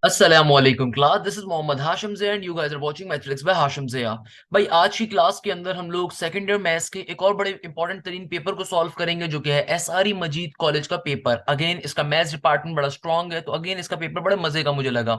अस्सलामुअलैकुम class, this is Mohammad Hashim Zia and you guys are watching mathematics by Hashim Zia. भाई आज की क्लास के अंदर हम लोग सेकंड ईयर मैथ्स के एक और बड़े इंपॉर्टेंट तरीन पेपर को सॉल्व करेंगे जो कि है एसआरई मजीद कॉलेज का पेपर। अगेन इसका मैथ्स डिपार्टमेंट बड़ा स्ट्रांग है, तो अगेन इसका पेपर बड़े मजे का मुझे लगा।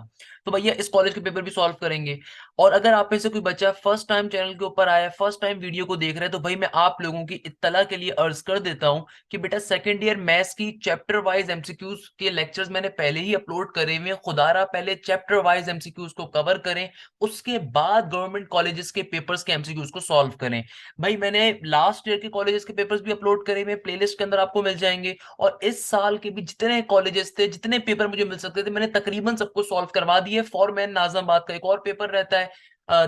तो भैया इस कॉलेज के पेपर भी सॉल्व करेंगे। और अगर आप में से कोई बच्चा फर्स्ट टाइम चैनल के ऊपर आया, फर्स्ट टाइम वीडियो को देख रहे हैं, तो भाई मैं आप लोगों की इत्तला के लिए अर्ज कर देता हूँ कि बेटा सेकंड ईयर मैथ्स की चैप्टर वाइज एमसीक्यूज के लेक्चर्स मैंने पहले ही अपलोड करे हुए हैं। खुदारा पहले चैप्टर वाइज एमसीक्यूज को कवर करें, उसके बाद गवर्नमेंट कॉलेजेस के पेपर्स के एमसीक्यूज को सॉल्व करें। भाई मैंने लास्ट ईयर के कॉलेजेस के पेपर्स भी अपलोड करे हुए हैं, प्लेलिस्ट के अंदर आपको मिल जाएंगे। और इस साल के भी जितने कॉलेजेस थे, जितने पेपर मुझे मिल सकते थे, मैंने तकरीबन सबको सॉल्व करवा दिए। फॉरमैन नाजमाबाद का एक और पेपर रहता है,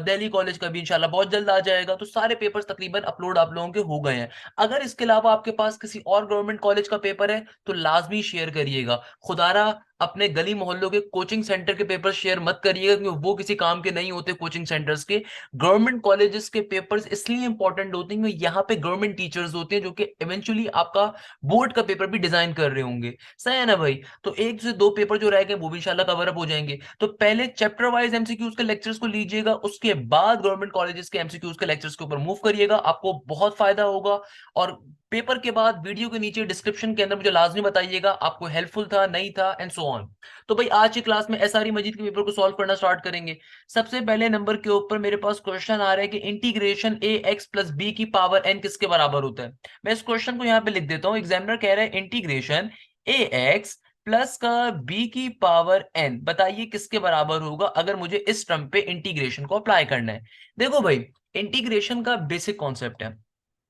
दिल्ली कॉलेज का भी इंशाल्लाह बहुत जल्द आ जाएगा। तो सारे पेपर्स तकरीबन अपलोड आप लोगों के हो गए हैं। अगर इसके अलावा आपके पास किसी और गवर्नमेंट कॉलेज का पेपर है तो लाजमी शेयर करिएगा। खुदारा अपने गली मोहल्लों के कोचिंग सेंटर के पेपर शेयर मत करिएगा, क्योंकि वो किसी काम के नहीं होते। कोचिंग सेंटर्स के, गवर्नमेंट कॉलेजेस के पेपर्स इसलिए इंपॉर्टेंट होते हैं क्योंकि यहाँ पे गवर्नमेंट टीचर्स होते हैं जो कि इवेंचुअली आपका बोर्ड का पेपर भी डिजाइन कर रहे होंगे। सही है ना भाई? तो एक से दो पेपर जो रह गए वो भी इंशाल्लाह कवर अप हो जाएंगे। तो पहले चैप्टर वाइज एमसीक्यूज के लेक्चर्स को लीजिएगा, उसके बाद गवर्नमेंट कॉलेजेस के एमसीक्यूज के लेक्चर्स के ऊपर मूव करिएगा, आपको बहुत फायदा होगा। और पेपर के बाद वीडियो के नीचे डिस्क्रिप्शन के अंदर मुझे लाजमी बताइएगा आपको हेल्पफुल था, नहीं था, एंड सो ऑन। तो भाई आज की क्लास में एसआरई मजीद के पेपर को सॉल्व करना स्टार्ट करेंगे। सबसे पहले नंबर के ऊपर मेरे पास क्वेश्चन आ रहा है कि इंटीग्रेशन ए एक्स प्लस बी की पावर एन किसके बराबर होता है। मैं इस क्वेश्चन को यहाँ पे लिख देता हूँ। एग्जामिनर कह रहा है इंटीग्रेशन ए एक्स प्लस का बी की पावर एन, बताइए किसके बराबर होगा अगर मुझे इस टर्म पे इंटीग्रेशन को अप्लाई करना है। देखो भाई, इंटीग्रेशन का बेसिक कॉन्सेप्ट है,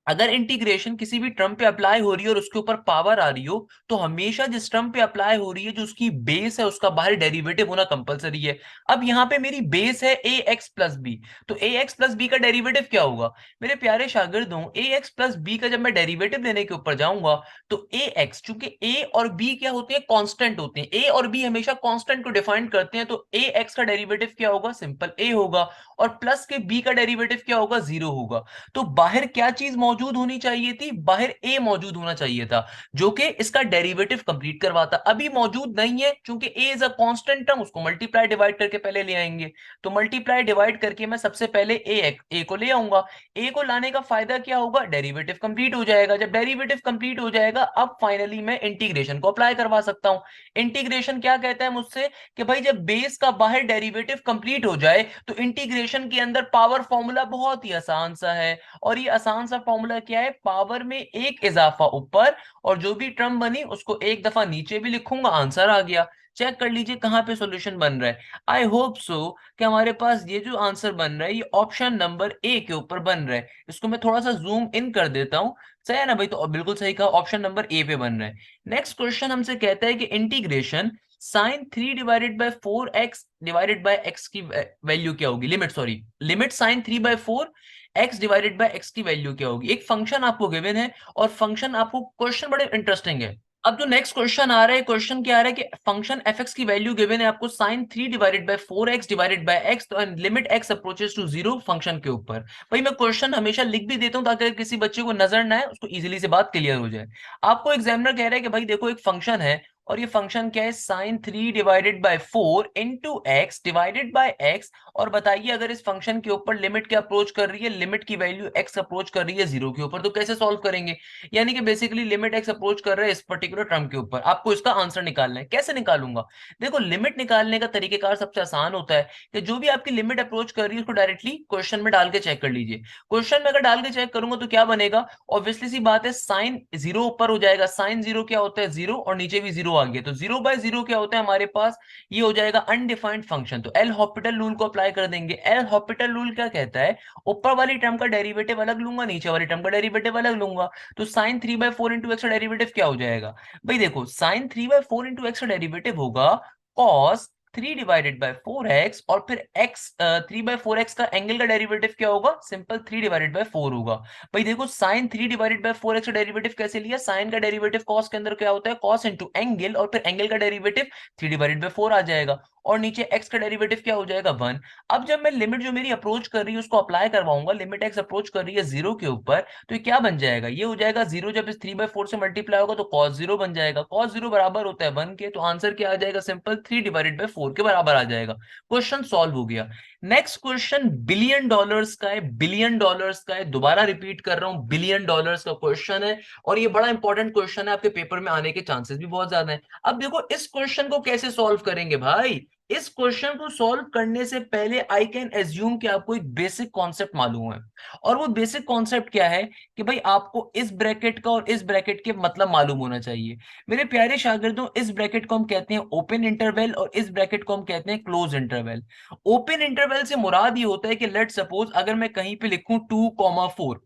अगर इंटीग्रेशन किसी भी टर्म पे अप्लाई हो रही है और उसके ऊपर पावर आ रही हो, तो हमेशा जिस टर्म पे अप्लाई हो रही है जो उसकी बेस है उसका बाहर डेरिवेटिव होना कंपलसरी है। अब यहाँ पे मेरी बेस है ए एक्स प्लस बी, तो ए एक्स प्लस बी का डेरिवेटिव क्या होगा? मेरे प्यारे शागिर्दों, ए एक्स प्लस बी का जब मैं डेरिवेटिव लेने के ऊपर जाऊंगा तो ए एक्स, चूंकि ए और बी क्या होते हैं, कांस्टेंट होते हैं, ए और बी हमेशा कांस्टेंट को डिफाइन करते हैं, तो ए एक्स का डेरिवेटिव क्या होगा? सिंपल ए होगा। और प्लस के बी का डेरिवेटिव क्या होगा? जीरो होगा। तो बाहर क्या चीज मौजूद होनी चाहिए थी? बाहर ए मौजूद होना चाहिए था जो कि इसका डेरिवेटिव कंप्लीट करवाता। अभी मौजूद नहीं है, क्योंकि ए इज अ कांस्टेंट टर्म, उसको मल्टीप्लाई डिवाइड करके पहले ले आएंगे। तो मल्टीप्लाई डिवाइड करके मैं सबसे पहले ए को ले आऊंगा। ए को लाने का फायदा क्या होगा? डेरिवेटिव कंप्लीट हो जाएगा। जब डेरिवेटिव कंप्लीट हो जाएगा, अब फाइनली मैं इंटीग्रेशन को अप्लाई करवा सकता हूं। इंटीग्रेशन क्या कहता है मुझसे कि भाई जब बेस का बाहर डेरिवेटिव कंप्लीट हो जाए तो इंटीग्रेशन के अंदर पावर फॉर्मूला बहुत ही आसान सा है। और ये आसान सा फॉर्मूला क्या है? पावर में एक इजाफा ऊपर और जो भी टर्म बनी उसको एक दफा नीचे भी लिखूंगा, आंसर आ गया। चेक कर लीजिए कहां पे सॉल्यूशन बन रहा है। आई होप सो कि हमारे पास ये जो आंसर बन रहा है ये ऑप्शन नंबर ए के ऊपर बन रहा है। इसको मैं थोड़ा सा जूम इन कर देता हूं। सही है ना भाई? तो बिल्कुल सही कहा, ऑप्शन नंबर ए पे बन रहा है। नेक्स्ट क्वेश्चन हमसे कहता है कि integration sine 3/4 x divided by x की वैल्यू क्या होगी? Limit, sorry, limit sine 3/4 x divided by x की वैल्यू क्या होगी? एक फंक्शन आपको गिवन है और फंक्शन आपको, क्वेश्चन बड़े इंटरेस्टिंग है। अब जो नेक्स्ट क्वेश्चन आ रहा है, क्वेश्चन क्या आ रहा है कि फंक्शन एफ एक्स की वैल्यू गिवन है आपको sine 3/4 x divided by X, तो limit X approaches to zero function के ऊपर। भाई मैं क्वेश्चन हमेशा लिख भी देता हूं ताकि किसी बच्चे को नजर ना आए, उसको इजीली से बात क्लियर हो जाए। आपको एग्जामिनर कह रहा है कि भाई देखो एक फंक्शन है और ये फंक्शन क्या है? Sine 3/4 into x divided by x. और बताइए अगर इस फंक्शन के ऊपर लिमिट क्या अप्रोच कर रही है? लिमिट की वैल्यू एक्स अप्रोच कर रही है जीरो के ऊपर। तो कैसे सॉल्व करेंगे? यानी कि बेसिकली लिमिट एक्स अप्रोच कर रहा है इस पर्टिकुलर टर्म के ऊपर, आपको इसका आंसर निकालना है। कैसे निकालूंगा? देखो, लिमिट निकालने का तरीकेकार सबसे आसान होता है कि जो भी आपकी लिमिट अप्रोच कर रही है उसको डायरेक्टली क्वेश्चन में डाल के चेक कर लीजिए। क्वेश्चन में अगर डाल के चेक करूंगा तो क्या बनेगा? ऑब्वियसली सी बात है, साइन जीरो ऊपर हो जाएगा। साइन जीरो क्या होता है? जीरो, और नीचे भी जीरो आ गया, तो 0/0 क्या होता है हमारे पास? ये हो जाएगा अनडिफाइंड फंक्शन। तो एल हॉपिटल रूल को अप्लाई कर देंगे। एल हॉपिटल रूल क्या कहता है? ऊपर वाली टर्म का डेरिवेटिव अलग लूंगा, नीचे वाली टर्म का डेरिवेटिव अलग लूंगा। तो साइन 3/4 इंटू एक्स का डेरिवेटिव क्या हो जाएगा? भाई देखो, साइन 3/4 इंटू एक्स का डेरिवेटिव होगा कॉस 3/4 एक्स, और फिर एक्स 3/4 एक्स का एंगल का डेरिवेटिव क्या होगा? सिंपल 3/4 होगा। भाई देखो, साइन 3/4 एक्स का डेरिवेटिव कैसे लिया? साइन का डेरिवेटिव कॉस के अंदर क्या होता है? कॉस इंटू एंगल, और फिर एंगल का डेरिवेटिव 3/4 आ जाएगा। और नीचे x का डेरिवेटिव क्या हो जाएगा 1। अब जब मैं लिमिट जो मेरी अप्रोच कर रही है उसको अप्लाई करवाऊंगा, लिमिट x अप्रोच कर रही है 0 के ऊपर, तो ये क्या बन जाएगा, ये हो जाएगा 0, जब इस 3/4 से मल्टीप्लाई होगा तो cos 0 बन जाएगा, cos 0 बराबर होता है 1 के, तो आंसर क्या आ जाएगा, सिंपल 3/4 के बराबर आ जाएगा। क्वेश्चन सॉल्व हो गया। नेक्स्ट क्वेश्चन बिलियन डॉलर्स का है, बिलियन डॉलर्स का है, दोबारा रिपीट कर रहा हूं, बिलियन डॉलर्स का क्वेश्चन है, और ये बड़ा इंपॉर्टेंट क्वेश्चन है, आपके पेपर में आने के चांसेस भी बहुत ज्यादा है। अब देखो इस क्वेश्चन को कैसे सॉल्व करेंगे भाई, इस क्वेश्चन को सॉल्व करने से पहले आई कैन एज्यूम कि आपको एक बेसिक कॉन्सेप्ट मालूम है, और वो बेसिक कॉन्सेप्ट क्या है कि भाई आपको इस ब्रैकेट का और इस ब्रैकेट के मतलब मालूम होना चाहिए। मेरे प्यारे शागिर्दों, इस ब्रैकेट को हम कहते हैं ओपन इंटरवल और इस ब्रैकेट को हम कहते हैं क्लोज इंटरवल। ओपन इंटरवल से मुराद ये होता है कि लेट सपोज अगर मैं कहीं पे लिखूं 2,4,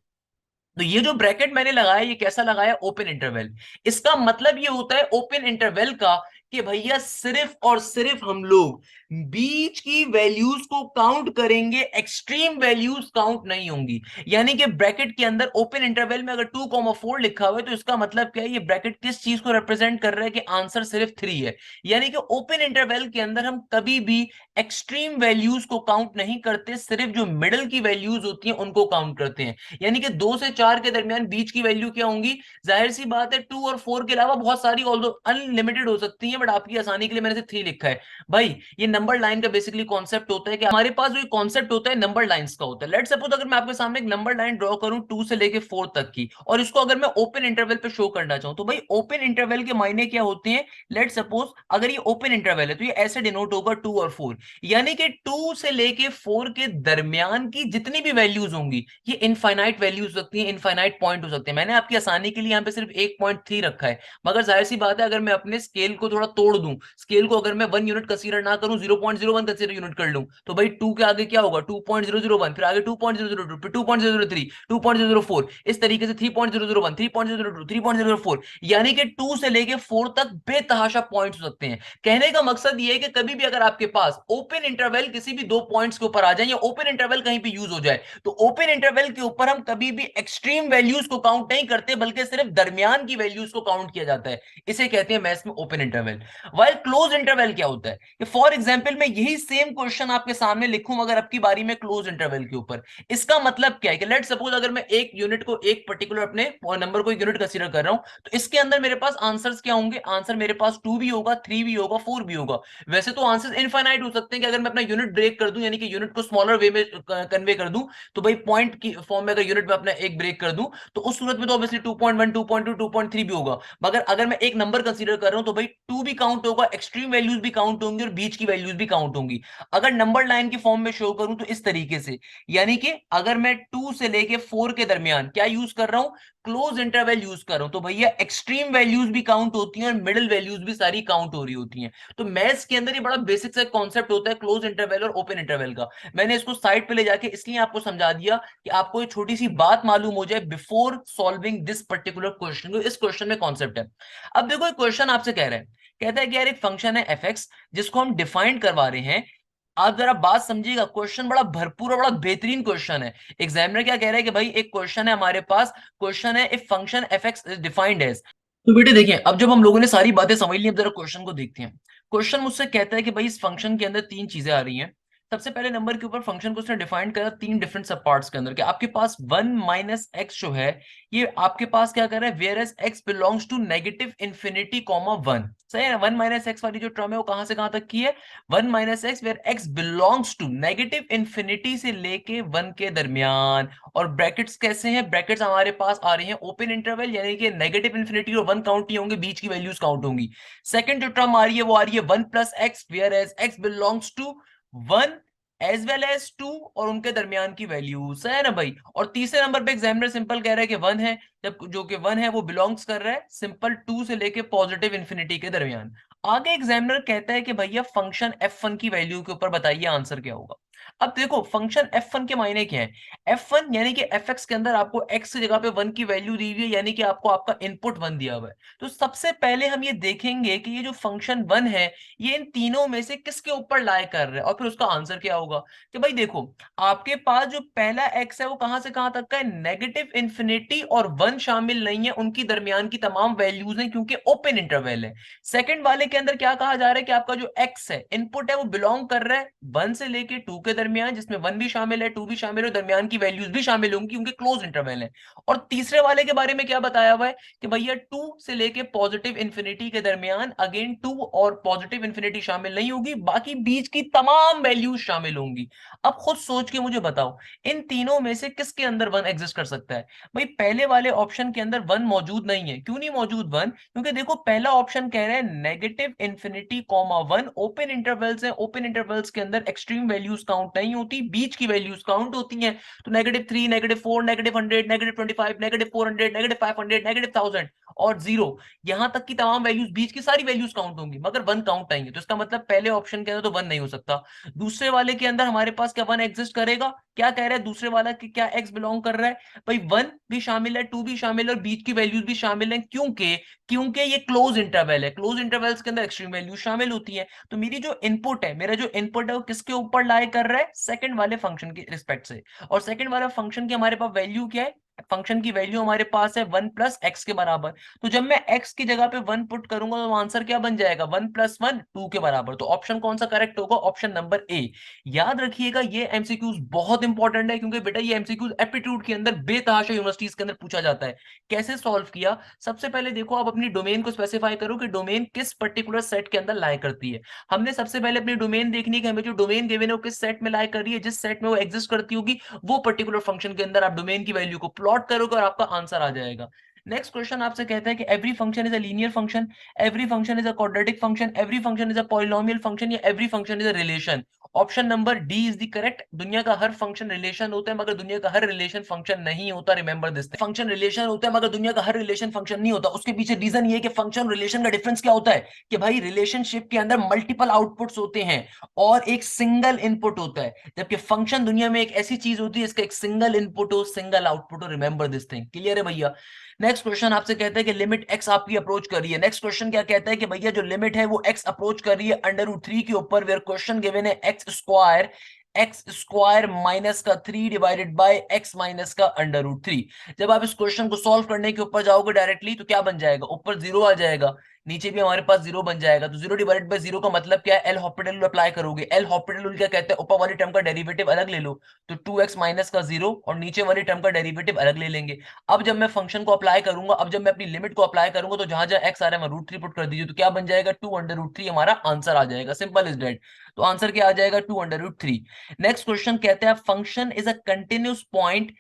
तो ये जो ब्रैकेट मैंने लगाया ये कैसा लगाया, ओपन इंटरवल। इसका मतलब ये होता है ओपन इंटरवल का कि भैया सिर्फ और सिर्फ हम लोग बीच की वैल्यूज को काउंट करेंगे, एक्सट्रीम वैल्यूज काउंट नहीं होंगी। यानी कि ब्रैकेट के अंदर ओपन इंटरवल में अगर 2,4 लिखा हुआ है तो इसका मतलब क्या है, ये ब्रैकेट किस चीज को रिप्रेजेंट कर रहा है कि आंसर सिर्फ 3 है। यानी कि ओपन इंटरवल के अंदर हम कभी भी एक्सट्रीम वैल्यूज को काउंट नहीं करते, सिर्फ जो मिडल की वैल्यूज होती हैं उनको काउंट करते हैं। यानी कि 2 से 4 के दरमियान बीच की वैल्यू क्या होंगी, जाहिर सी बात है 2 और 4 के अलावा बहुत सारी ऑल्दो अनलिमिटेड हो सकती हैं, बट आपकी आसानी के लिए मैंने 3 लिखा है। भाई ये नंबर लाइन का बेसिकली कॉन्सेप्ट होता है कि हमारे पास जो कॉन्सेप्ट होता है नंबर लाइंस का होता है। लेट सपोज अगर मैं आपके सामने एक नंबर लाइन ड्रॉ करूं 2 से लेके 4 तक की, और इसको अगर मैं ओपन इंटरवल पे शो करना चाहूं, तो भाई ओपन इंटरवल के मायने क्या होते हैं, लेट सपोज अगर ये ओपन इंटरवल है तो ये ऐसे डिनोट होगा 2 और 4, यानी कि 2 से लेके 4 के दरमियान की जितनी भी वैल्यूज होंगी ये इनफाइनाइट वैल्यूज हो सकती हैं, इनफाइनाइट पॉइंट हो सकते हैं। मैंने आपकी आसानी के लिए यहाँ पे सिर्फ 1.3 रखा है, मगर जाहिर सी बात है अगर मैं अपने स्केल को थोड़ा तोड़ दूं, स्केल को अगर मैं 1 यूनिट कंसीडर ना करूं, 0.01 कंसीडर यूनिट कर लूं, तो भाई 2 के आगे क्या होगा, 2.001, फिर आगे 2.002, फिर 2.003, 2.004, इस तरीके से 3.001, 3.002, 3.004, यानी कि 2 से लेके 4 तक बेतहाशा पॉइंट्स हो सकते हैं। कहने का मकसद ये है कि कभी भी अगर आपके पास ओपन इंटरवल किसी भी 2 पॉइंट्स के ऊपर आ जाए या ओपन इंटरवल कहीं पे यूज हो जाए, तो ओपन इंटरवल के ऊपर हम कभी भी एक्सट्रीम वैल्यूज को काउंट नहीं करते, बल्कि सिर्फ दरमियान की वैल्यूज को काउंट किया जाता है। इसे कहते हैं मैथ्स में open interval. While close interval क्या होता है, कि फॉर एग्जांपल मैं यही सेम क्वेश्चन आपके सामने लिखूं मगर अब की बारी में क्लोज इंटरवल के ऊपर, इसका मतलब क्या है कि लेट सपोज अगर मैं एक यूनिट को, एक पर्टिकुलर अपने नंबर को एक यूनिट कंसीडर कर रहा हूं, तो इसके अंदर मेरे पास आंसर्स क्या होंगे, आंसर मेरे पास 2 भी होगा, 3 भी होगा, 4 भी होगा। वैसे तो आंसर्स इनफाइनाइट हो सकते हैं कि अगर मैं अपना यूनिट ब्रेक कर दूं, यानी कि यूनिट को स्मॉलर वे में कन्वे कर दूं, तो भाई पॉइंट की फॉर्म में अगर यूनिट में अपना एक ब्रेक कर दूं, तो उस सूरत में तो ऑब्वियसली 2.1, 2.2, 2.3 भी होगा। मगर अगर मैं एक नंबर कंसीडर कर रहा हूं तो भाई 2 भी काउंट होगा, एक्सट्रीम वैल्यूज भी काउंट होंगी और बीच की वैल्यूज भी काउंट होंगी। अगर नंबर लाइन की फॉर्म में शो करूं तो इस तरीके से, यानी कि अगर मैं 2 से लेके 4 के दरमियान क्या यूज कर रहा हूं, क्लोज इंटरवल यूज कर रहा हूं, तो भैया एक्सट्रीम वैल्यूज भी काउंट होती हैं और मिडिल वैल्यूज भी सारी काउंट हो रही होती हैं। तो मैथ्स के अंदर ये बड़ा बेसिक सा कॉन्सेप्ट होता है क्लोज इंटरवल और ओपन इंटरवल का। मैंने इसको साइड पे ले जाके इसलिए आपको समझा दिया कि आपको एक छोटी सी बात मालूम हो जाए before solving this particular question. इस क्वेश्चन में कॉन्सेप्ट है। अब देखो एक क्वेश्चन आपसे कह रहा है, कहता है कि यार एक फंक्शन है एफ एक्स जिसको हम डिफाइन करवा रहे हैं। आप जरा बात समझिएगा, क्वेश्चन बड़ा भरपूर और बड़ा बेहतरीन क्वेश्चन है। एग्जामिनर क्या कह रहा है कि भाई एक क्वेश्चन है हमारे पास, क्वेश्चन है if function F x is defined as. तो बेटे देखिए, अब जब हम लोगों ने सारी बातें समझ ली, अब जरा क्वेश्चन को देखते हैं। क्वेश्चन मुझसे कहता है कि भाई इस फंक्शन के अंदर 3 चीजें आ रही हैं। सबसे पहले नंबर के ऊपर फंक्शन को उसने डिफाइन करा 3 डिफरेंट सब पार्ट्स के अंदर, कि आपके पास 1 माइनस एक्स जो है, ये आपके पास क्या कर रहा है, where as x belongs to negative infinity comma 1। सही है ना, 1 माइनस एक्स वाली जो टर्म है वो कहां से कहां तक की है, 1 minus x where x belongs to negative infinity से लेके 1 के दरमियान। और ब्रैकेट्स कैसे हैं, ब्रैकेट्स हमारे पास आ रहे हैं ओपन इंटरवल, यानी कि नेगेटिव इंफिनिटी और 1 काउंट नहीं होंगे, बीच की वैल्यूज काउंट होंगी। सेकंड जो टर्म आ रही है वो आ रही है 1 plus x where as x belongs to 1 as well as 2 और उनके दरमियान की वैल्यूज है ना भाई। और तीसरे नंबर पे एग्जामिनर सिंपल कह रहा है कि 1 है, जब जो कि 1 है वो बिलोंग्स कर रहा है सिंपल 2 से लेके पॉजिटिव इंफिनिटी के दरमियान। आगे एग्जामिनर कहता है कि भैया फंक्शन f1 की वैल्यू के ऊपर बताइए आंसर क्या होगा। अब देखो फंक्शन f1 के मायने क्या है। f1 यानी कि fx के अंदर आपको x की जगह पे 1 की वैल्यू दी हुई है, यानी कि आपको आपका इनपुट 1 दिया हुआ है। तो सबसे पहले हम ये देखेंगे कि ये जो फंक्शन 1 है ये इन तीनों में से किसके ऊपर लाई कर रहा है, और फिर उसका आंसर क्या होगा। कि भाई देखो, आपके पास जो पहला x है वो कहां से कहां तक का है, नेगेटिव इंफिनिटी और 1 शामिल नहीं है, उनकी दरमियान की तमाम वैल्यूज हैं क्योंकि ओपन इंटरवल है। सेकंड वाले के अंदर क्या कहा जा रहा है कि आपका जो x है इनपुट है वो बिलोंग कर रहा है 1 से लेके 2 के दरमियान, जिसमें 1 भी शामिल है 2 भी शामिल है, दरमियान की वैल्यूज भी शामिल होंगी क्योंकि क्लोज इंटरवल है। और तीसरे वाले के बारे में क्या बताया हुआ है कि भैया 2 से लेके पॉजिटिव इंफिनिटी के दरमियान अगेन 2 और पॉजिटिव इंफिनिटी शामिल नहीं होगी, बाकी बीच की तमाम वैल्यूज शामिल होंगी। अब खुद सोच के मुझे बताओ इन तीनों में से किसके अंदर 1 एग्जिस्ट कर सकता है। भाई पहले वाले ऑप्शन के अंदर 1 मौजूद नहीं है। क्यों नहीं मौजूद 1, क्योंकि देखो पहला ऑप्शन कह रहा है negative infinity comma 1, open intervals है, ओपन इंटरवल्स के अंदर एक्सट्रीम वैल्यूज काउंट नहीं होती, बीच की वैल्यूज काउंट होती हैं। तो -3, -4, -100, -25, -400, -500, -1000 और 0, यहां तक की तमाम वैल्यूज, बीच की सारी वैल्यूज काउंट होंगी, मगर 1 काउंट नहीं है। तो इसका मतलब पहले ऑप्शन के अंदर तो 1 नहीं हो सकता। दूसरे वाले के अंदर हमारे पास क्या 1 एग्जिस्ट करेगा। क्या कह रहा है दूसरे वाला कि क्या x बिलोंग कर रहा है। भाई 1 भी शामिल है 2 भी शामिल है और बीच की वैल्यूज भी शामिल है, क्योंकि क्योंकि ये क्लोज इंटरवल है, क्लोज इंटरवल्स के अंदर एक्सट्रीम वैल्यू शामिल होती है। तो मेरी जो इनपुट है, मेरा जो इनपुट है वो किसके ऊपर लाई कर रहा है, सेकंड वाले फंक्शन के रिस्पेक्ट से। और सेकंड वाला फंक्शन की हमारे पास वैल्यू क्या है, फंक्शन की वैल्यू हमारे पास है 1 प्लस एक्स के बराबर। तो जब मैं x की जगह पे 1 पुट करूंगा तो आंसर क्या बन जाएगा, 1 प्लस 1 2 के बराबर। तो ऑप्शन कौन सा करेक्ट होगा, ऑप्शन नंबर ए। याद रखिएगा ये एमसीक्यूज बहुत इंपॉर्टेंट है, क्योंकि बेटा ये एमसीक्यूज एप्टीट्यूड के अंदर बेतहाशा यूनिवर्सिटीज के अंदर पूछा जाता है। कैसे सॉल्व किया, सबसे पहले देखो आप अपनी डोमेन को स्पेसिफाई करो कि डोमेन किस पर्टिकुलर सेट के अंदर लाई करती है। हमने सबसे पहले अपनी डोमेन देखनी है कि हमें जो डोमेन गिवन है वो किस सेट में लाई कर रही है, जिस सेट में वो एग्जिस्ट करती होगी वो पर्टिकुलर फंक्शन के अंदर आप डोमेन की वैल्यू को प्लॉट करोगे और आपका आंसर आ जाएगा। नेक्स्ट क्वेश्चन आपसे कहता है कि every function is a linear function, every function is a quadratic function, every function is a polynomial function, या every function is a relation. Option number D is the correct. दुनिया का हर function relation होता है मगर दुनिया का हर relation function नहीं होता। रिमेंबर दिस, फंक्शन रिलेशन होता है मगर दुनिया का हर रिलेशन फंक्शन नहीं होता। उसके पीछे रीजन ये है कि फंक्शन रिलेशन का डिफरेंस क्या होता है कि भाई रिलेशनशिप के अंदर मल्टीपल आउटपुट्स होते हैं और एक सिंगल इनपुट होता है, जबकि फंक्शन दुनिया में एक ऐसी चीज होती है इसका एक सिंगल इनपुट हो सिंगल आउटपुट हो। रिमेंबर दिस थिंग, क्लियर है भैया। नेक्स्ट क्वेश्चन आपसे कहता है कि लिमिट एक्स आपकी अप्रोच कर रही है। नेक्स्ट क्वेश्चन क्या कहता है कि भैया जो लिमिट है वो एक्स अप्रोच कर रही है √3 के ऊपर, वेयर क्वेश्चन गिवन है एक्स स्क्वायर माइनस का 3 डिवाइडेड बाय एक्स माइनस का √3। जब आप इस क्वेश्चन को सॉल्व करने के ऊपर जाओगे डायरेक्टली तो क्या बन जाएगा, ऊपर 0 आ जाएगा, नीचे भी हमारे पास 0 बन जाएगा। तो 0 डिवाइडेड बाय 0 का मतलब क्या है, एल हॉस्पिटल रूल अप्लाई करोगे। एल हॉस्पिटल रूल क्या कहते हैं, ऊपर वाली टर्म का डेरिवेटिव अलग ले लो, तो 2x माइनस का 0 और नीचे वाली टर्म का डेरिवेटिव अलग ले लेंगे। अब जब मैं फंक्शन को अप्लाई करूंगा, अब जब मैं अपनी लिमिट को अप्लाई करूंगा तो जहां जहां x आ रहा है मैं √3 पुट कर दीजिए, तो क्या बन जाएगा 2 √3 हमारा आंसर आ जाएगा। Simple is that. तो आंसर क्या आ जाएगा 2 √3। नेक्स्ट क्वेश्चन कहते हैं function is a continuous point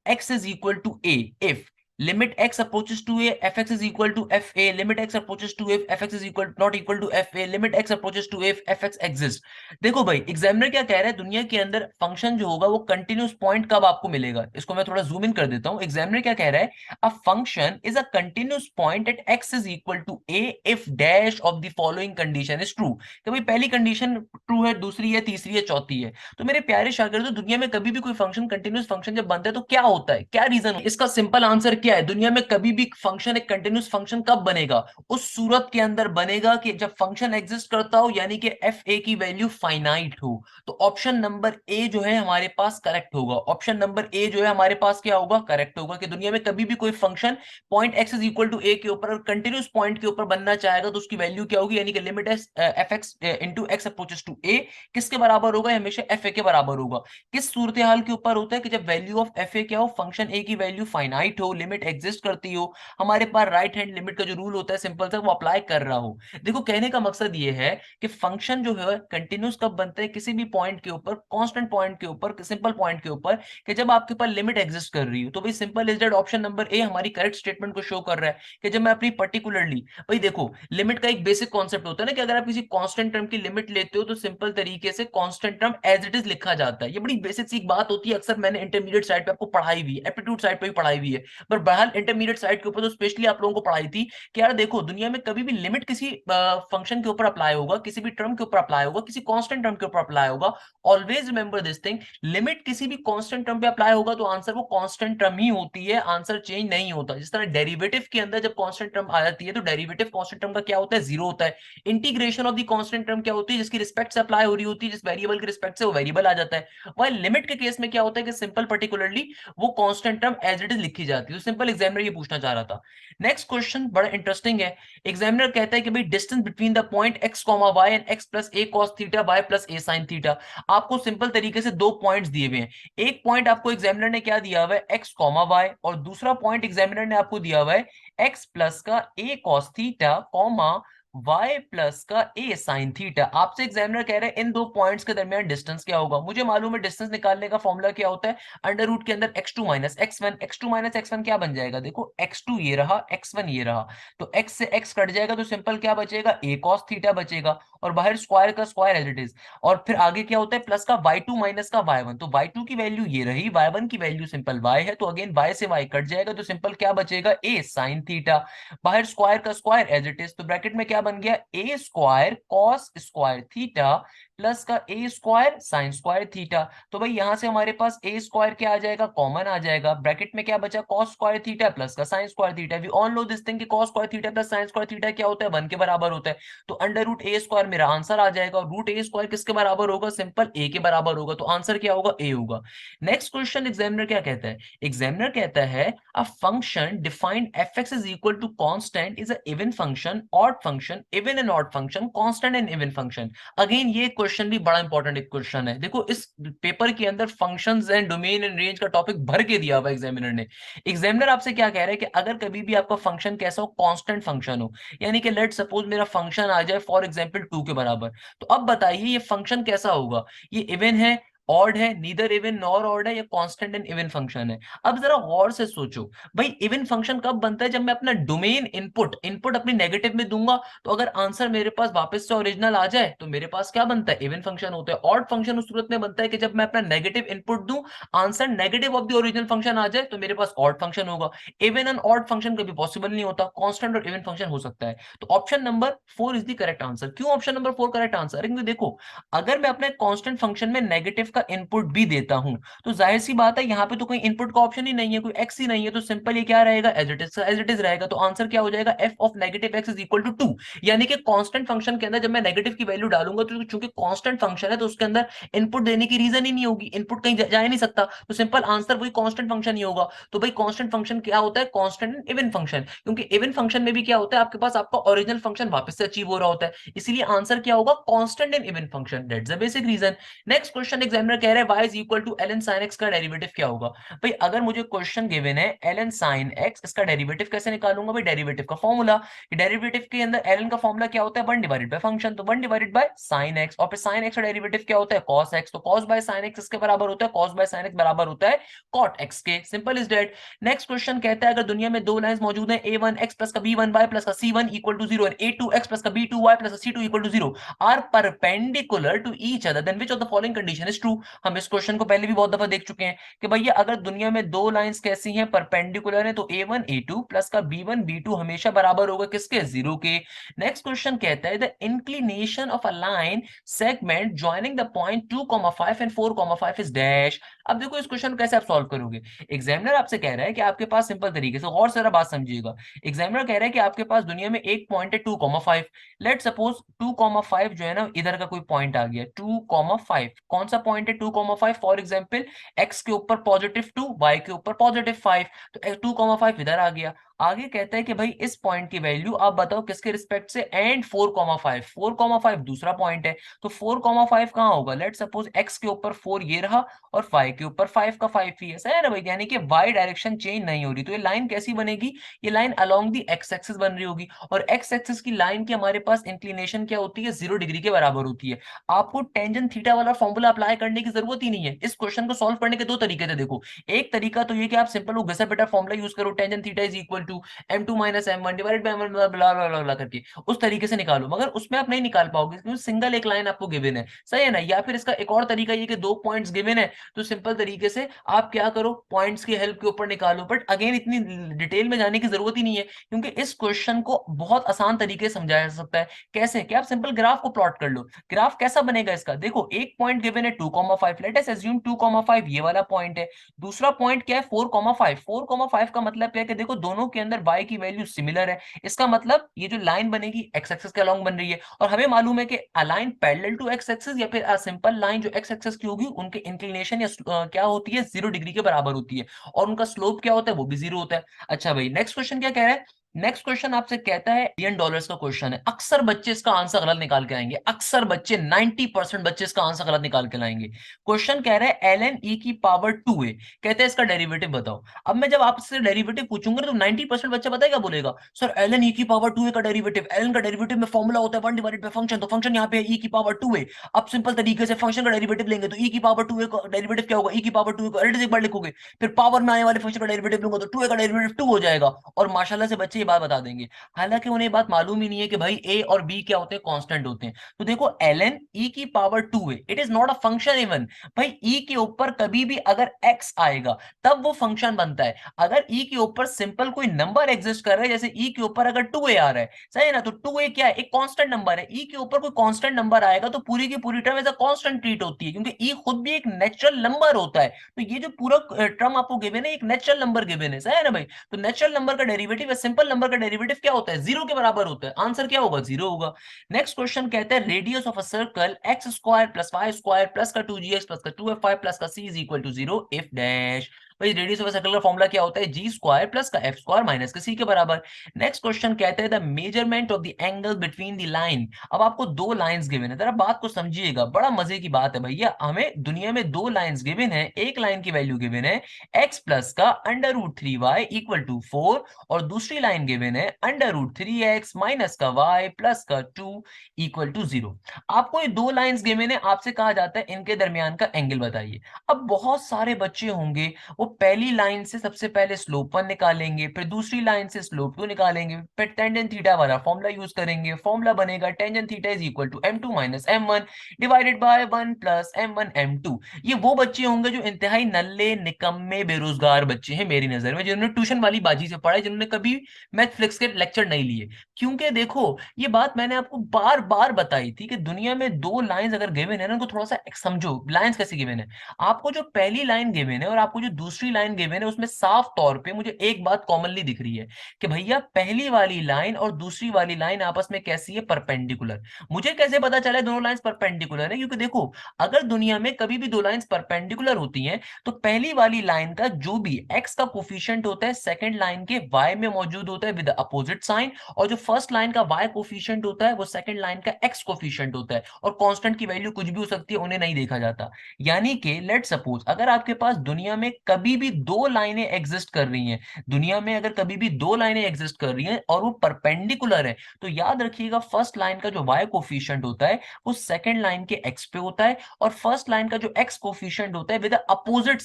x is equal to a if limit x approaches to a fx is equal to fa, limit x approaches to a if fx is equal not equal to fa, limit x approaches to a if fx exists। देखो भाई examiner क्या कह रहा है, दुनिया के अंदर function जो होगा वो कंटिन्यूस पॉइंट कब आपको मिलेगा। इसको मैं थोड़ा जूम इन कर देता हूं। एग्जामिनर क्या कह रहा है, a function is a continuous point at x is equal to a if dash of the following condition is true। कि भाई पहली कंडीशन ट्रू है, दूसरी है, तीसरी है, चौथी है। तो मेरे प्यारे शागिर्दों दुनिया में कभी भी कोई फंक्शन कंटिन्यूस फंक्शन जब बनता है तो क्या होता है, क्या रीजन है इसका, सिंपल आंसर क्या है, दुनिया में कभी भी फंक्शन एक कंटिन्यूस फंक्शन कब बनेगा, उस सूरत के अंदर बनेगा कि जब फंक्शन एग्जिस्ट करता हो यानी कि एफ ए की वैल्यू फाइनाइट हो। तो ऑप्शन नंबर ए जो है हमारे पास करेक्ट होगा। ऑप्शन नंबर ए जो है हमारे पास क्या होगा, करेक्ट होगा कि दुनिया में कभी भी कोई function point X is equal to A के ऊपर और कंटिन्यूस पॉइंट के ऊपर बनना चाहेगा तो उसकी वैल्यू क्या होगी, यानी कि limit F X into X approaches to A किसके बराबर होगा, हमेशा एफ ए के बराबर होगा। किस सूरत हाल के ऊपर होता है कि जब वैल्यू ऑफ एफ ए क्या हो, फंक्शन ए की वैल्यू फाइनाइट हो, लिमिट एग्जिस्ट करती हो, हमारे पास राइट हैंड लिमिट का जो रूल होता है सिंपल सा वो अप्लाई कर रहा हो। देखो कहने का मकसद ये है कि फंक्शन जो है कंटिन्यूस कब बनता है, किसी भी पॉइंट के ऊपर, कांस्टेंट पॉइंट के ऊपर, सिंपल पॉइंट के ऊपर, कि जब आपके पास लिमिट एग्जिस्ट कर रही हो। तो भाई simple is that option number A हमारी करेक्ट स्टेटमेंट को शो कर रहा है कि जब मैं अपनी पर्टिकुलरली, भाई देखो लिमिट का एक बेसिक कॉन्सेप्ट होता है ना कि अगर आप किसी कांस्टेंट टर्म की लिमिट लेते हो तो सिंपल तरीके से constant term as it is लिखा जाता है। ये बड़ी बेसिक सी बात होती है, अक्सर मैंने इंटरमीडिएट साइड पे आपको पढ़ाई हुई है, एप्टीट्यूड साइड पे भी पढ़ाई हुई है, पर बहरहाल इंटरमीडिएट साइड के ऊपर तो स्पेशली आप लोगों को पढ़ाई थी कि यार देखो दुनिया में कभी भी लिमिट किसी फंक्शन के ऊपर अप्लाई होगा, किसी भी टर्म के ऊपर अप्लाई होगा, किसी कांस्टेंट टर्म के ऊपर अप्लाई होगा। Always remember this thing, limit किसी भी कांस्टेंट टर्म पे अप्लाई होगा तो आंसर वो कांस्टेंट टर्म ही होती है, आंसर चेंज नहीं होता। जिस तरह डेरिवेटिव के अंदर जब कांस्टेंट टर्म आ जाती है तो डेरिवेटिव कांस्टेंट टर्म का क्या होता है, जीरो होता है। Integration of the constant term क्या होती है, जिसकी रिस्पेक्ट से अप्लाई हो रही होती है, जिस वेरिएबल के रिस्पेक्ट से वो वेरिएबल आ जाता है। वही लिमिट के केस में क्या होता है कि सिंपल पर्टिकुलरली वो constant term as it is लिखी जाती है। तो सिंपल एग्जामिनर ये पूछना चाह रहा था। नेक्स्ट क्वेश्चन बड़ा इंटरेस्टिंग है। एग्जामिनर कहता है कि भाई distance between the point x comma y and x plus a cos theta y plus a sine theta. आपको सिंपल तरीके से दो पॉइंट्स दिए हुए हैं। एक पॉइंट आपको एग्जामिनर ने क्या दिया हुआ है, एक्स कॉमा वाई, और दूसरा पॉइंट एग्जामिनर ने आपको दिया हुआ है एक्स प्लस का A cos theta comma y plus का a साइन थीटा। आपसे एग्जामिनर कह रहे हैं इन दो पॉइंट्स के दरमियान डिस्टेंस क्या होगा। मुझे मालूम है डिस्टेंस निकालने का फॉर्मूला क्या होता है, अंडर रूट के अंदर x2 minus x1। x2 minus x1 क्या बन जाएगा, देखो x2 ये रहा, x1 ये रहा, तो x से x कट जाएगा तो सिंपल क्या बचेगा, a cos थीटा बचेगा, और बाहर स्क्वायर का स्क्वायर एज इट इज। और फिर आगे क्या होता है, प्लस का y2 माइनस का y1, तो y2 की वैल्यू ये रही, y1 की वैल्यू सिंपल y है, तो अगेन y से y कट जाएगा तो सिंपल क्या बचेगा, a साइन थीटा, बाहर स्क्वायर का स्क्वायर एज इट इज, तो ब्रैकेट में क्या बन गया, A square cos square theta plus का A square sine square theta. तो भाई यहां से हमारे पास ए स्क्वायर क्या आ जाएगा, कॉमन आ जाएगा, ब्रैकेट में क्या बचा, कॉस स्क्वायर थीटा प्लस का sine square theta. We all know this thing कि cos square theta plus sine square theta क्या होता है, 1 के बराबर होता है। तो अंडर रूट ए स्क्वायर मेरा आंसर आ जाएगा, और रूट ए स्क्वायर किसके बराबर होगा, सिंपल ए के बराबर होगा, तो आंसर क्या होगा, ए होगा। नेक्स्ट क्वेश्चन एग्जामिनर क्या कहता है, एग्जामिनर कहता है a function defined fx is equal to constant is a even function, odd function, even and odd function, constant and even function। Again ये क्वेश्चन भी बड़ा इंपॉर्टेंट एक क्वेश्चन है। देखो इस पेपर के अंदर functions and domain and range का टॉपिक भर के दिया हुआ एग्जामिनर ने। एग्जामिनर आपसे क्या कह रहा है कि अगर कभी भी आपका फंक्शन कैसा हो, कांस्टेंट फंक्शन हो, यानी कि लेट सपोज मेरा फंक्शन आ जाए फॉर एग्जांपल 2 के बराबर, तो अब बताइए ये फंक्शन कैसा होगा, ये इवन है, ऑड है, नीदर इवन नॉर ऑड है, या कांस्टेंट एंड इवन फंक्शन है। अब जरा गौर से सोचो, भाई इवन फंक्शन कब बनता है, जब मैं अपना डोमेन इनपुट इनपुट अपनी नेगेटिव में दूंगा, तो अगर आंसर मेरे पास वापस से ओरिजिनल आ जाए तो मेरे पास क्या बनता है, इवन फंक्शन होता है। ऑड फंक्शन उस सूरत में बनता है कि जब मैं अपना नेगेटिव इनपुट दूं, answer negative of the original function आ जाए तो मेरे पास ऑड फंक्शन होगा। इवन एंड ऑड फंक्शन कभी पॉसिबल नहीं होता, कांस्टेंट और इवन फंक्शन हो सकता है। तो option number 4 is the correct answer. क्यों ऑप्शन नंबर 4 करेक्ट आंसर, क्योंकि देखो अगर मैं अपने कांस्टेंट फंक्शन में नेगेटिव का इनपुट भी देता हूं, तो जाहिर सी बात है यहाँ पे तो कोई इनपुट का ऑप्शन ही नहीं है, कोई एक्स ही नहीं है, तो सिंपल ये क्या रहेगा, एज इट इज रहेगा। तो आंसर क्या हो जाएगा, f of negative x is equal to 2। यानी कि कांस्टेंट फंक्शन के अंदर जब मैं नेगेटिव की वैल्यू डालूंगा, तो चूंकि कांस्टेंट फंक्शन है तो उसके अंदर इनपुट देने की रीजन ही नहीं होगी, इनपुट कहीं जा ही नहीं सकता, तो सिंपल आंसर वही कांस्टेंट फंक्शन ही होगा। तो भाई कांस्टेंट फंक्शन क्या होता है, कांस्टेंट एंड इवन फंक्शन, क्योंकि इवन फंक्शन में भी क्या होता है, आपके पास आपका ओरिजिनल फंक्शन वापस से अचीव हो रहा होता है, इसीलिए आंसर क्या होगा, constant and even function. That's the basic reason. Next question examiner कह रहे हैं y is equal to ln sin x का डेरिवेटिव क्या होगा। भाई अगर मुझे क्वेश्चन गिवन है ln sin x, इसका डेरिवेटिव कैसे निकालूंगा, भाई डेरिवेटिव का फॉर्मूला, डेरिवेटिव के अंदर ln का फॉर्मूला क्या होता है, 1 डिवाइडेड बाय फंक्शन, तो 1 डिवाइडेड बाय sin x, और फिर sin x का डेरिवेटिव क्या होता है, cos x, तो cos बाय sin x इसके बराबर होता है, cos बाय sin x बराबर होता है cot x के। Simple is that. Next question कहता है अगर दुनिया में दो लाइंस मौजूद हैं a1x प्लस का b1y प्लस का c1 equal to 0 and a2x plus का b2y प्लस का c2 equal to 0 are perpendicular to each other, then which of the following condition is true. हम इस क्वेश्चन को पहले भी बहुत दफा देख चुके हैं कि भैया अगर दुनिया में दो लाइंस कैसी हैं, परपेंडिकुलर है, तो a1 a2 प्लस का b1 b2 हमेशा बराबर होगा किसके, 0 के। नेक्स्ट क्वेश्चन कहता है the inclination of a line segment joining the point 2,5 and 4,5 is dash. अब देखो इस क्वेश्चन को कैसे आप सॉल्व करोगे। एग्जामिनर आपसे कह रहा है कि आपके पास सिंपल तरीके से, और सारा बात समझिएगा, एग्जामिनर कह रहा है कि आपके पास दुनिया में एक पॉइंट है 2,5, लेट सपोज 2,5 जो है ना, इधर का कोई पॉइंट आ गया 2,5, कौन सा पॉइंट है 2,5, फॉर एग्जांपल x के ऊपर +2, y के ऊपर +5, तो 2,5 इधर आ गया। आगे कहता है कि भाई इस पॉइंट की वैल्यू आप बताओ किसके रिस्पेक्ट से, एंड 4,5, 4,5 दूसरा पॉइंट है, तो 4,5 कहाँ होगा, लेट सपोज x के ऊपर 4 ये रहा और y के ऊपर 5 का 5 ही है, सही है ना भाई, यानी कि y डायरेक्शन चेंज नहीं हो रही, तो ये लाइन कैसी बनेगी, ये line along the x axis बन रही होगी, और x एक्सिस की लाइन की हमारे पास इंक्लिनेशन क्या होती है, 0 डिग्री के बराबर होती है। आपको टेंजेंट थीटा वाला फॉर्मूला अप्लाई करने की जरूरत ही नहीं है। इस क्वेश्चन को सॉल्व करने के दो तरीके थे, देखो एक तरीका तो ये कि आप सिंपल वो घिसा पिटा फॉर्मूला यूज करो, tangent theta is equal to m2 minus m1 divided by m1 blah blah blah करके उस तरीके से निकालो, मगर उसमें आप नहीं निकाल पाओगे क्योंकि सिंगल एक लाइन आपको गिवन है, सही है ना। या फिर इसका एक और तरीका ये कि दो पॉइंट्स गिवन है, तो सिंपल तरीके से आप क्या करो, पॉइंट्स की हेल्प के ऊपर निकालो। बट अगेन इतनी डिटेल में जाने की जरूरत ही नहीं है, क्योंकि इस क्वेश्चन को बहुत आसान तरीके से समझाया जा सकता है। कैसे? कि आप सिंपल ग्राफ को प्लॉट कर लो। ग्राफ कैसा बनेगा इसका? देखो, एक पॉइंट गिवन है 2,5, लेट अस अज्यूम 2,5 ये वाला पॉइंट है। दूसरा पॉइंट क्या है? 4,5। 4,5 का मतलब क्या है कि देखो दोनों के अंदर y की वैल्यू सिमिलर है। इसका मतलब ये जो लाइन बनेगी x एक्सिस के अलोंग बन रही है, और हमें मालूम है कि a line parallel to x axis या फिर सिंपल लाइन जो x एक्सिस की होगी उनके इंक्लिनेशन या क्या होती है, 0 डिग्री के बराबर होती है, और उनका स्लोप क्या होता है, वो भी 0 होता है। अच्छा भाई, नेक्स्ट क्वेश्चन क्या कह रहा है? नेक्स्ट क्वेश्चन आपसे कहता है $1 का क्वेश्चन है। अक्सर बच्चे इसका आंसर गलत निकाल के आएंगे, अक्सर बच्चे 90% बच्चे इसका आंसर गलत निकाल के लाएंगे। क्वेश्चन कह रहा है ln e की पावर 2a, कहते हैं इसका डेरिवेटिव बताओ। अब मैं जब आपसे डेरिवेटिव पूछूंगा तो 90% बच्चा पता है क्या बोलेगा? सर ln e की पावर 2a का डेरिवेटिव, ln का डेरिवेटिव में फॉर्मूला होता है 1 डिवाइडेड बाय फंक्शन, तो फंक्शन यहाँ पे है e की पावर 2a। अब सिंपल तरीके से फंक्शन का डेरिवेटिव लेंगे तो e की पावर 2a का डेरिवेटिव क्या होगा? e की पावर 2a को एलटी एक बार लिखोगे, फिर पावर में आने वाले फंक्शन का डेरिवेटिव लूंगा तो 2a का डेरिवेटिव 2 हो जाएगा, और माशाल्लाह से बच्चे ये बात बता देंगे। हालांकि उन्हें बात मालूम ही नहीं है कि भाई a और b क्या होते हैं, कांस्टेंट होते हैं। तो देखो ln e की power 2a, it is not a function even. भाई e के ऊपर कभी भी अगर x आएगा तब वो फंक्शन बनता है। अगर e के ऊपर सिंपल कोई नंबर एग्जिस्ट कर रहा है, जैसे e के ऊपर अगर 2a आ रहा है, सही है ना, तो 2a क्या है? एक कांस्टेंट नंबर है। e के ऊपर कोई कांस्टेंट नंबर आएगा तो पूरी की पूरी term as a constant treat होती है, क्योंकि e खुद भी एक नेचुरल नंबर होता है। तो ये जो पूरा टर्म आपको गिवन है, एक नेचुरल नंबर गिवन है, सही है ना भाई। तो नेचुरल नंबर का डेरिवेटिव या सिंपल नंबर का डेरिवेटिव क्या होता है? 0 के बराबर होता है। आंसर क्या होगा? 0 होगा। नेक्स्ट क्वेश्चन कहते हैं radius of a circle x square plus Y square plus का 2gx प्लस का 2f5 प्लस का c is equal to 0 if dash. भाई रेडियस ऑफ अ सर्कल का फॉर्मूला क्या होता है? जी स्क्वायर प्लस का एफ स्क्वायर माइनस का सी के बराबर। नेक्स्ट क्वेश्चन कहते हैं the measurement of the angle between the line. अब आपको दो लाइंस गिवन है, जरा बात को समझिएगा, बड़ा मजे की बात है भैया। हमें दुनिया में दो लाइंस गिवन है, एक लाइन की वैल्यू गिवन है x प्लस का √3y इक्वल टू 4, और दूसरी लाइन गिवन है √3x माइनस का y प्लस का 2 इक्वल टू 0। आपको ये दो लाइंस गिवन है, आपसे कहा जाता है इनके दरमियान का एंगल बताइए। अब बहुत सारे बच्चे होंगे, वो पहली लाइन से सबसे पहले स्लोप 1 निकालेंगे, फिर दूसरी लाइन से स्लोप 2 निकालेंगे, फिर टेंजेंट थीटा वाला फॉर्मूला यूज करेंगे। फॉर्मूला बनेगा tangent theta is equal to m2 minus m1 divided by 1 plus m1 m2। ये वो बच्चे होंगे जो इंतहाई नल्ले निकम्मे बेरोजगार बच्चे हैं मेरी नजर में, जिन्होंने ट्यूशन वाली बाजी से पढ़ा है, जिन्होंने कभी मैथफ्लिक्स के लेक्चर नहीं लिए। क्योंकि देखो, ये बात मैंने आपको बार बार बताई थी कि दुनिया में दो लाइंस अगर गिवन है ना, उनको थोड़ा सा समझो लाइंस कैसे गिवन है। आपको जो पहली लाइन गिवन है और आपको जो दूसरी लाइन गिवन है, उसमें साफ तौर पे मुझे एक बात कॉमनली दिख रही है कि भैया पहली वाली लाइन और दूसरी वाली लाइन आपस में कैसी है? परपेंडिकुलर। मुझे कैसे पता चला दोनों लाइंस परपेंडिकुलर है? क्योंकि देखो, अगर दुनिया में कभी भी दो लाइंस परपेंडिकुलर होती हैं तो पहली वाली लाइन का जो भी x का कोफिशिएंट होता है सेकंड लाइन के y में मौजूद होता है विद अपोजिट साइन, और जो फर्स्ट लाइन का y कोफिशिएंट होता है वो सेकंड लाइन का x कोफिशिएंट होता है, और कांस्टेंट की वैल्यू कुछ भी हो सकती है, उन्हें नहीं देखा जाता। यानी कि लेट सपोज अगर आपके पास दुनिया में कभी भी दो लाइनें एग्जिस्ट कर रही हैं, दुनिया में अगर कभी भी दो लाइनें एग्जिस्ट कर रही हैं और वो परपेंडिकुलर है, तो याद रखिएगा फर्स्ट लाइन का जो y कोफिशिएंट होता है वो सेकंड लाइन के x पे होता है, और फर्स्ट लाइन का जो x कोफिशिएंट होता है विद अपोजिट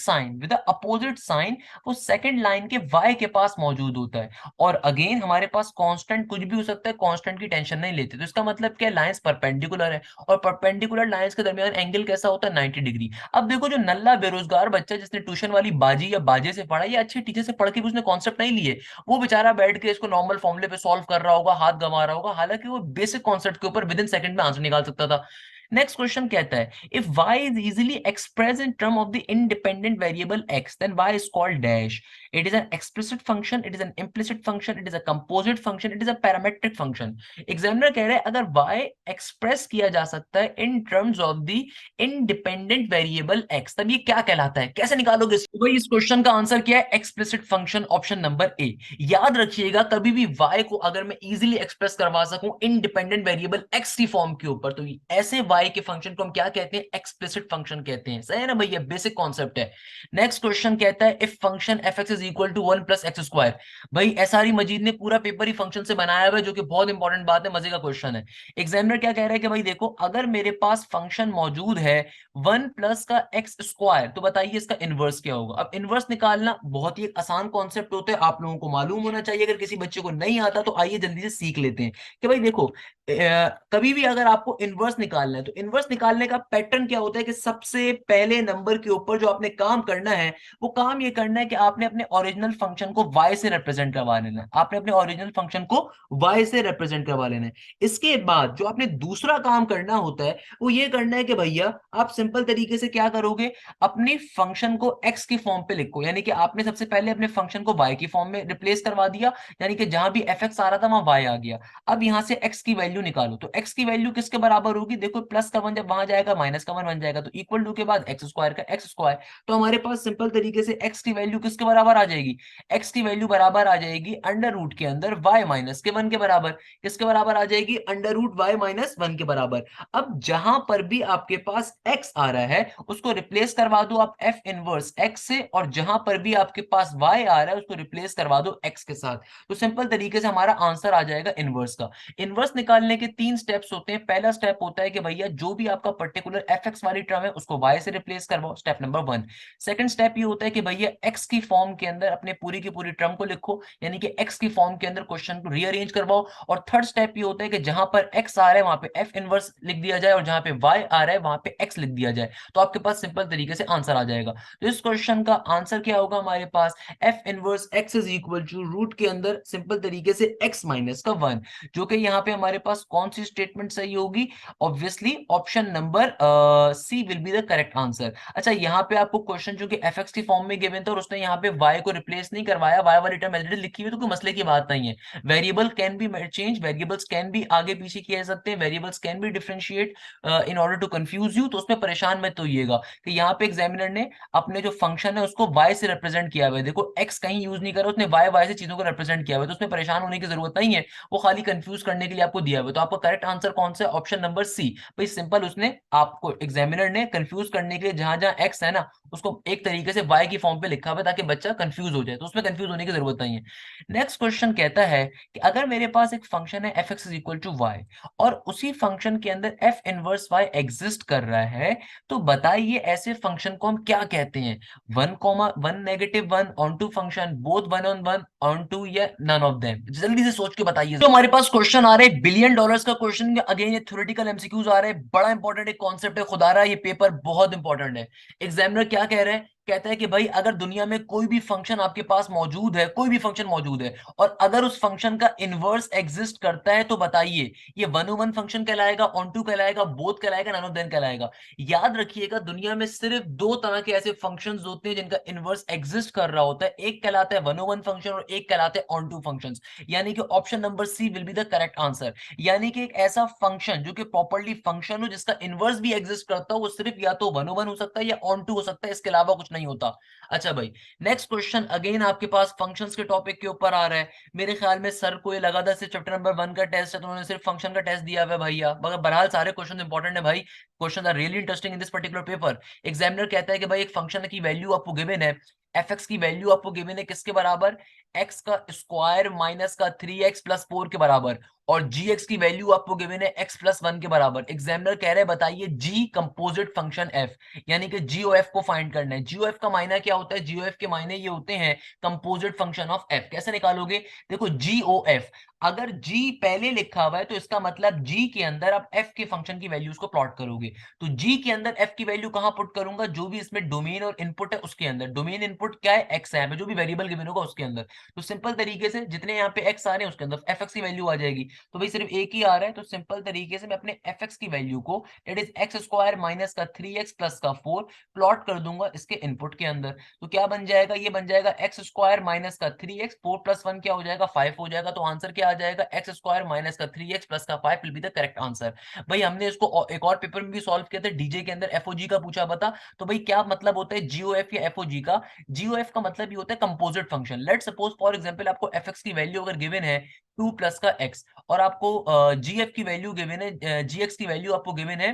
साइन, वो सेकंड लाइन के y के पास मौजूद होता है। और अगेन हमारे पास कांस्टेंट कुछ भी हो सकता है, कांस्टेंट की टेंशन नहीं लेते। तो इसका मतलब क्या? लाइंस परपेंडिकुलर है, और परपेंडिकुलर लाइंस के दरमियान एंगल कैसा होता है? 90 डिग्री। अब देखो, जो नल्ला बेरोजगार बच्चा जिसने ट्यूशन वाली बाजी या बाजे से पढ़ा या अच्छे टीचर से पढ़ के भी उसने कॉन्सेप्ट नहीं लिए, वो बेचारा बैठ के इसको नॉर्मल फॉर्मूले पे सॉल्व कर रहा होगा, हाथ गंवा रहा होगा, हालांकि वो बेसिक कॉन्सेप्ट के ऊपर विद इन सेकंड में आंसर निकाल सकता था। नेक्स्ट क्वेश्चन कहता है if y is easily expressed in term of the independent variable x then y is called dash. It is an explicit function, it is an implicit function, it is a composite function, it is a parametric function. Examiner कह रहे हैं अगर y express किया जा सकता है in terms of the independent variable x, तब ये क्या कहलाता है? कैसे निकालोगे इसको? भाई इस क्वेश्चन का आंसर क्या है? Explicit function, option number A. याद रखिएगा, कभी भी y को अगर मैं इजीली एक्सप्रेस करवा सकूं इंडिपेंडेंट वेरिएबल x की फॉर्म के ऊपर, तो ऐसे y वाई के फंक्शन को हम क्या कहते हैं, एक्सप्लिसिट फंक्शन कहते हैं। सही है ना भैया, बेसिक कॉन्सेप्ट है। नेक्स्ट क्वेश्चन कहता है if function F x is equal to 1 plus x square. भाई एसआरई मजीद ने पूरा पेपर ही फंक्शन से बनाया हुआ है, जो कि बहुत इंपॉर्टेंट बात है, मजे का क्वेश्चन है। एग्जामिनर क्या कह रहा है कि भाई देखो, अगर मेरे पास फंक्शन मौजूद है 1 प्लस का एक्स स्क्वायर, तो बताइए इसका इनवर्स क्या होगा। अब इनवर्स निकालना बहुत ही आसान कॉन्सेप्ट होता है, आप लोगों को मालूम होना चाहिए। अगर किसी बच्चे को नहीं आता तो आइए जल्दी से सीख लेते हैं कि भाई देखो, कभी भी अगर आपको इनवर्स निकालना है तो इनवर्स निकालने का पैटर्न क्या होता है कि सबसे पहले नंबर के ऊपर जो आपने काम करना है, वो काम ये करना है कि आपने अपने ओरिजिनल फंक्शन को y से रिप्रेजेंट करवा लेना है। आपने अपने ओरिजिनल फंक्शन को y से रिप्रेजेंट करवा लेना है। इसके बाद जो आपने दूसरा काम करना होता है वो ये करना है कि भैया आप सिंपल तरीके से क्या करोगे, अपने फंक्शन को x की फॉर्म पे लिखो। यानी कि आपने सबसे पहले अपने फंक्शन को y की फॉर्म में रिप्लेस करवा दिया, यानी कि जहां भी fx आ रहा था वहां y आ गया। अब यहां से x की वैल्यू निकालो, तो x की वैल्यू किसके बराबर होगी, देखो प्लस का 1 जब वहां जाएगा माइनस का 1 बन जाएगा, तो इक्वल टू के बाद एक्स स्क्वायर का एक्स स्क्वायर। तो हमारे पास सिंपल तरीके से x की वैल्यू किसके बराबर आ जाएगी, x की वैल्यू बराबर आ जाएगी अंडर रूट के अंदर y माइनस के 1 के बराबर। किसके बराबर आ जाएगी, अंडर रूट y माइनस 1 के बराबर। अब जहां पर भी आपके पास x आ रहा है उसको रिप्लेस करवा दो आप f इनवर्स x से, और जहां पर भी आपके पास y आ रहा है उसको रिप्लेस करवा दो x के साथ। तो सिंपल तरीके से हमारा आंसर आ जाएगा इनवर्स का। इनवर्स निकालने के 3 स्टेप्स होते हैं। पहला स्टेप होता है कि भैया जो भी आपका पर्टिकुलर एफ एक्स वाली टर्म है उसको y से रिप्लेस करवाओ, स्टेप नंबर 1। सेकंड स्टेप ये होता है कि भैया x की फॉर्म के अंदर अपने पूरी की पूरी टर्म को लिखो, यानी कि x की फॉर्म के अंदर क्वेश्चन को रीअरेंज करवाओ। और थर्ड स्टेप ये होता है कि जहां पर x आ रहा है वहां पे f इनवर्स लिख दिया जाए, और जहां पे y आ रहा है वहां पे x लिख दिया जाए, तो आपके पास सिंपल तरीके से आंसर आ जाएगा। तो इस क्वेश्चन का आंसर क्या होगा हमारे पास, f inverse x is equal to root के अंदर सिंपल तरीके से x माइनस का 1, जो कि यहाँ पे हमारे पास कौन सी स्टेटमेंट सही होगी, obviously option number C will be the correct answer. अच्छा, यहाँ पे आपको क्वेश्चन जो कि एफ एक्स की फॉर्म में गिवन था और उसने यहाँ पे y को रिप्लेस नहीं करवाया, y वाली टर्म ऑलरेडी लिखी हुई, तो कोई मसले की बात नहीं है। Variable can be change, variables can भी आगे पीछे किए जा सकते हैं, variables can be differentiate in order to confuse you, तो उसमें परेशान मत होइएगा कि यहाँ पे एग्जामिनर ने अपने जो फंक्शन है उसको y से रिप्रेजेंट किया हुआ है। देखो x कहीं यूज नहीं करा, उसने y से चीजों को रिप्रेजेंट किया हुआ है, तो उसमें परेशान होने की जरूरत नहीं है, वो खाली कंफ्यूज करने के लिए आपको दिया हुआ है। तो आपका करेक्ट आंसर कौन सा है, ऑप्शन नंबर सी। भाई सिंपल, उसने आपको एग्जामिनर ने कंफ्यूज करने के लिए जहां जहां एक्स है ना उसको एक तरीके से वाई की फॉर्म पे लिखा हुआ है ताकि बच्चा कंफ्यूज हो जाए, तो उसमें कंफ्यूज होने की जरूरत नहीं है। नेक्स्ट क्वेश्चन कहता है कि अगर मेरे पास एक फंक्शन है f x is equal to y, और उसी फंक्शन के अंदर एफ इनवर्स वाई एग्जिस्ट कर रहा है, तो बताइए ऐसे फंक्शन को हम क्या कहते हैं, 1, 1 -1 onto function, both 1 on 1 onto, या नन ऑफ देम। जल्दी से सोच के बताइए। तो हमारे पास क्वेश्चन आ रहे हैं बिलियन डॉलर्स का क्वेश्चन, अगेन ये थ्योरेटिकल एमसीक्यूज आ रहे हैं, बड़ा इंपॉर्टेंट एक कॉन्सेप्ट है, खुदा रहा ये पेपर बहुत इंपॉर्टेंट है। एग्जामिनर क्या कह रहे हैं, कहता है कि भाई अगर दुनिया में कोई भी फंक्शन आपके पास मौजूद है, कोई भी फंक्शन मौजूद है, और अगर उस फंक्शन का इनवर्स एग्जिस्ट करता है, तो बताइए ये 1 on 1 फंक्शन कहलाएगा, ऑन टू कहलाएगा, बोथ कहलाएगा, नन ऑफ देम कहलाएगा। याद रखिएगा दुनिया में सिर्फ 2 तरह के ऐसे फंक्शंस होते हैं जिनका इनवर्स एग्जिस्ट कर रहा होता है, एक कहलाता है 1 on 1 फंक्शन और एक कहलाता है ऑन टू फंक्शन। यानी कि option number C will be the correct answer. यानी कि एक ऐसा फंक्शन जो कि प्रॉपर्ली फंक्शन हो जिसका इनवर्स भी एग्जिस्ट करता हो, वो सिर्फ या तो 1 on 1 हो सकता है या ऑन टू हो सकता है, इसके अलावा कुछ नहीं होता। अच्छा भाई, नेक्स्ट क्वेश्चन अगेन आपके पास फंक्शंस के टॉपिक के ऊपर आ रहा है। मेरे ख्याल में सर को ये लगा था सिर्फ चैप्टर नंबर 1 का टेस्ट है, तो उन्होंने सिर्फ फंक्शन का टेस्ट दिया हुआ है भैया, मगर बहरहाल सारे क्वेश्चन इंपॉर्टेंट है भाई, question are really interesting in this particular paper. Examiner कहता है कि भाई एक फंक्शन की वैल्यू आपको गिवन है, एफ एक्स की वैल्यू आपको गिवन है किसके बराबर, एक्स का स्क्वायर माइनस का 3x प्लस 4 के बराबर, और जी एक्स की वैल्यू आपको गिवन है x प्लस 1 के बराबर। एग्जामिनर कह रहे हैं बताइए जी कंपोजिट फंक्शन f, यानी कि जीओएफ को फाइंड करना है। जीओएफ का मायना क्या होता है, जीओएफ के मायने ये होते हैं कंपोजिट फंक्शन ऑफ f। कैसे निकालोगे, देखो जीओएफ, अगर g पहले लिखा हुआ है तो इसका मतलब g के अंदर आप f के फंक्शन की वैल्यूज को प्लॉट करोगे, तो g के अंदर f की वैल्यू कहां पुट करूंगा, जो भी इसमें डोमेन और इनपुट है उसके अंदर। डोमेन इनपुट क्या है, x है, जो भी वेरिएबल गिवन होगा उसके अंदर। तो सिंपल तरीके से जितने यहाँ पे x आ रहे हैं उसके अंदर एफ एक्स की वैल्यू आ जाएगी, तो भाई सिर्फ एक ही आ रहा है, तो सिंपल तरीके से मैं अपने एफ एक्स की वैल्यू को that is x square minus का 3x प्लस का 4 प्लॉट कर दूंगा इसके इनपुट के अंदर। तो क्या बन जाएगा, ये बन जाएगा एक्स स्क्वायर माइनस का 3x, 4 प्लस 1 क्या हो जाएगा, 5 हो जाएगा। तो आंसर क्या आ जाएगा, एक्स स्क्वायर माइनस का 3x प्लस का 5 will be the correct answer. भाई हमने इसको एक और पेपर में भी सॉल्व किया था, डीजे के अंदर एफओजी का पूछा बता। तो भाई क्या मतलब होता है जीओएफ या एफओजी का, जीओएफ का मतलब ये होता है composite function. Let suppose for example आपको एफ एक्स की वैल्यू अगर गिवन है 2 प्लस का एक्स, और आपको जीएफ की वैल्यू गिवन है, जीएक्स की वैल्यू आपको गिवन है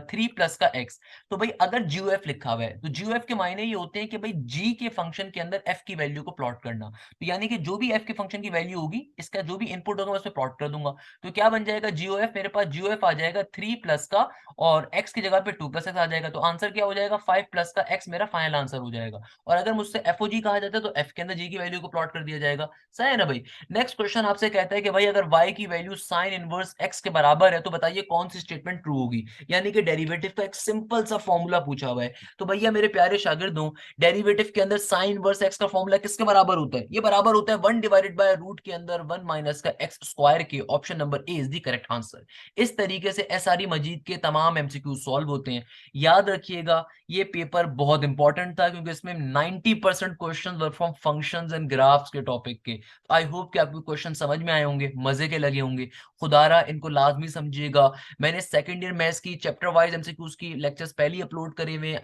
3 प्लस का एक्स। तो भाई अगर जीओएफ लिखा हुआ है तो जीओएफ के मायने ये होते हैं कि भाई जी के फंक्शन के अंदर एफ की वैल्यू को प्लॉट करना। तो यानी कि जो भी एफ के फंक्शन की वैल्यू होगी, इसका जो भी इनपुट होगा मैं उसमें प्लॉट कर दूंगा। तो क्या बन जाएगा जीओएफ, मेरे पास जीओएफ आ जाएगा 3 प्लस का, और एक्स की जगह पे 2 प्लस एक्स आ जाएगा। तो आंसर क्या हो जाएगा, 5 प्लस का एक्स मेरा फाइनल आंसर हो जाएगा। और अगर मुझसे एफओजी कहा जाता है तो एफ के अंदर जी की वैल्यू को प्लॉट कर दिया जाएगा। सही है ना भाई। नेक्स्ट क्वेश्चन आपसे कहता है कि भाई अगर y की वैल्यू साइन इनवर्स x के बराबर है तो बताइए कौन सी स्टेटमेंट ट्रू होगी। यानी कि डेरिवेटिव का एक सिंपल सा फॉर्मूला पूछा हुआ है। तो भैया मेरे प्यारे शागिर्दों, डेरिवेटिव के अंदर साइन इनवर्स x का फॉर्मूला किसके बराबर होता है, ये बराबर होता है 1 डिवाइडेड बाय रूट के अंदर 1 माइनस का x स्क्वायर के। Option number A is the correct answer. इस तरीके से एसआरई मजीद के तमाम एमसीक्यू सॉल्व होते हैं। याद रखिएगा ये पेपर बहुत इंपॉर्टेंट था क्योंकि इसमें 90% question work from functions and graphs के टॉपिक के। आई होप कि आपको क्वेश्चन समझ में आए होंगे, मजे के लगे होंगे। खुदारा इनको लाजमी समझिएगा। मैंने सेकंड ईयर मैथ्स की चैप्टर वाइज एमसीक्यूज की लेक्चर्स पहले ही अपलोड करे हुए हैं।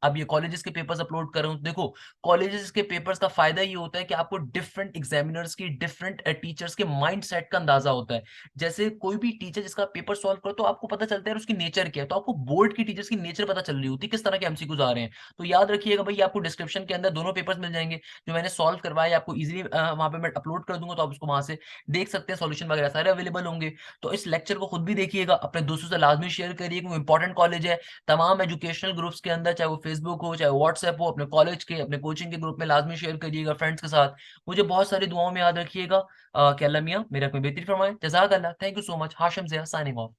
अब ये कॉलेजेस के पेपर्स अपलोड कर रहा हूँ। देखो कॉलेजेस के पेपर्स का फायदा ये होता है कि आपको डिफरेंट एग्जामिनर्स की, डिफरेंट टीचर्स के माइंड सेट का अंदाजा होता है। जैसे कोई भी टीचर जिसका पेपर सॉल्व करो तो आपको पता चलता है उसकी नेचर क्या है। तो आपको बोर्ड की टीचर्स की नेचर पता चल रही होती है, किस तरह के एमसीक्यूज आ रहे हैं। तो याद रखिएगा भाई, आपको डिस्क्रिप्शन के अंदर दोनों पेपर्स मिल जाएंगे जो मैंने सॉल्व करवाए, आपको इजीली वहां पे मैं अपलोड कर दूंगा, तो आप उसको वहां से देख सकते हैं। सॉल्यूशन वगैरह सारे अवेलेबल होंगे। तो इस लेक्चर को खुद भी देखिएगा, अपने दोस्तों से लाजमी शेयर करिए क्योंकि इंपॉर्टेंट कॉलेज है। तमाम एजुकेशनल ग्रुप्स के अंदर, चाहे वो फेसबुक हो चाहे व्हाट्सएप हो, अपने कॉलेज के, अपने कोचिंग के ग्रुप में लाजमी शेयर करिएगा फ्रेंड्स के साथ। मुझे बहुत सारी दुआओं में याद रखिएगा। कि अल्लाह मियां मेरा कोई बेहतरी फरमाए। जज़ाक अल्लाह, thank you so much. Hashim Zia signing of.